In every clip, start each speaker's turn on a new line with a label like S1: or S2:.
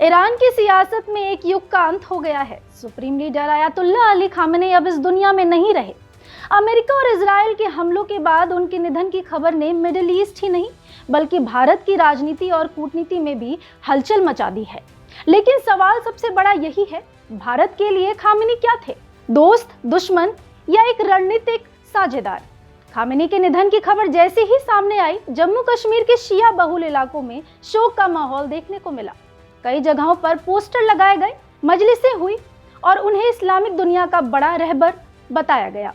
S1: Iran की सियासत में एक युग का अंत हो गया है। Supreme leader Ayatollah Ali Khamenei अब इस दुनिया में नहीं रहे। अमेरिका और इजराइल के हमलों के बाद उनके निधन की खबर ने मिडिल ईस्ट ही नहीं बल्कि भारत की राजनीति और कूटनीति में भी हलचल मचा दी है। लेकिन सवाल सबसे बड़ा यही है, भारत के लिए खामेनी क्या थे? दोस्त, दुश्मन या एक रणनीतिक साझेदार? खामेनी के निधन की खबर जैसे ही सामने आई, जम्मू कश्मीर के शिया बहुल इलाकों में शोक का माहौल देखने को मिला। कई जगहों पर पोस्टर लगाए गए, मजलिसें हुई और उन्हें इस्लामिक दुनिया का बड़ा रहबर बताया गया।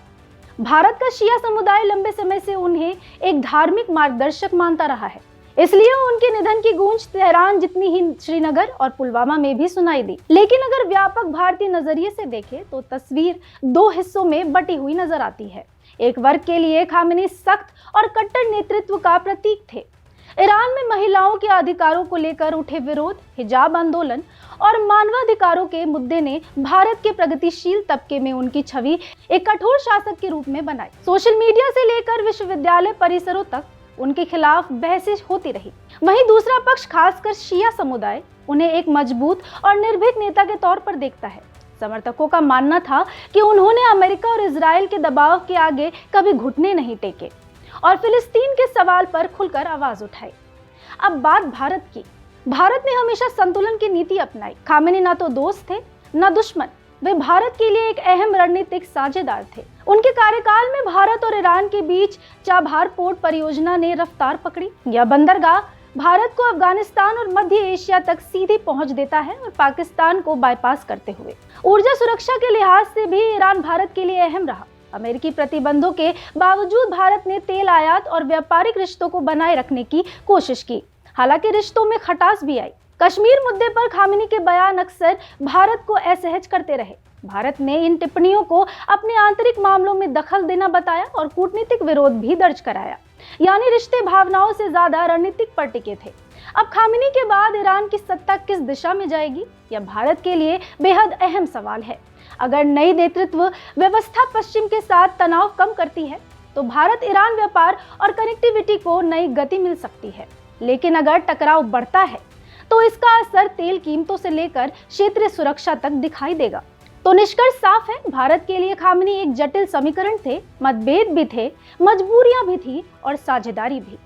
S1: भारत का शिया समुदाय लंबे समय से उन्हें एक धार्मिक मार्गदर्शक मानता रहा है, इसलिए उनके निधन की गूंज तेहरान जितनी ही श्रीनगर और पुलवामा में भी सुनाई दी। लेकिन अगर व्यापक भारतीय नजरिए से देखें तो तस्वीर दो हिस्सों में बटी हुई नजर आती है। एक वर्ग के लिए खामेनी सख्त और कट्टर नेतृत्व का प्रतीक थे। ईरान में महिलाओं के अधिकारों को लेकर उठे विरोध, हिजाब आंदोलन और मानवाधिकारों के मुद्दे ने भारत के प्रगतिशील तबके में उनकी छवि एक कठोर शासक के रूप में बनाई। सोशल मीडिया से लेकर विश्वविद्यालय परिसरों तक उनके खिलाफ बहसें होती रही। वहीं दूसरा पक्ष, खासकर शिया समुदाय, उन्हें एक मजबूत और निर्भीक नेता के तौर पर देखता है। समर्थकों का मानना था कि उन्होंने अमेरिका और इजराइल के दबाव के आगे कभी घुटने नहीं टेके और फिलिस्तीन के सवाल पर खुलकर आवाज उठाई। अब बात भारत की। भारत ने हमेशा संतुलन की नीति अपनाई। खामेनी ना तो दोस्त थे न दुश्मन, वे भारत के लिए एक अहम रणनीतिक साझेदार थे। उनके कार्यकाल में भारत और ईरान के बीच चाबहार पोर्ट परियोजना ने रफ्तार पकड़ी। यह बंदरगाह भारत को अफगानिस्तान और मध्य एशिया तक सीधी पहुंच देता है और पाकिस्तान को बाईपास करते हुए। ऊर्जा सुरक्षा के लिहाज से भी ईरान भारत के लिए अहम रहा। अमेरिकी प्रतिबंधों के बावजूद भारत ने तेल आयात और व्यापारिक रिश्तों को बनाए रखने की कोशिश की। हालांकि रिश्तों में खटास भी आई। कश्मीर मुद्दे पर खामेनी के बयान अक्सर भारत को असहज करते रहे। भारत ने इन टिप्पणियों को अपने आंतरिक मामलों में दखल देना बताया और कूटनीतिक विरोध भी दर्ज कराया। यानी रिश्ते भावनाओं से ज्यादा रणनीतिक पर टिके थे। अब खामेनी के बाद ईरान की सत्ता किस दिशा में जाएगी, यह भारत के लिए बेहद अहम सवाल है। अगर नई नेतृत्व व्यवस्था पश्चिम के साथ तनाव कम करती है तो भारत ईरान व्यापार और कनेक्टिविटी को नई गति मिल सकती है। लेकिन अगर टकराव बढ़ता है तो इसका असर तेल कीमतों से लेकर क्षेत्रीय सुरक्षा तक दिखाई देगा। तो निष्कर्ष साफ है, भारत के लिए खामेनी एक जटिल समीकरण थे। मतभेद भी थे, मजबूरियां भी थी और साझेदारी भी।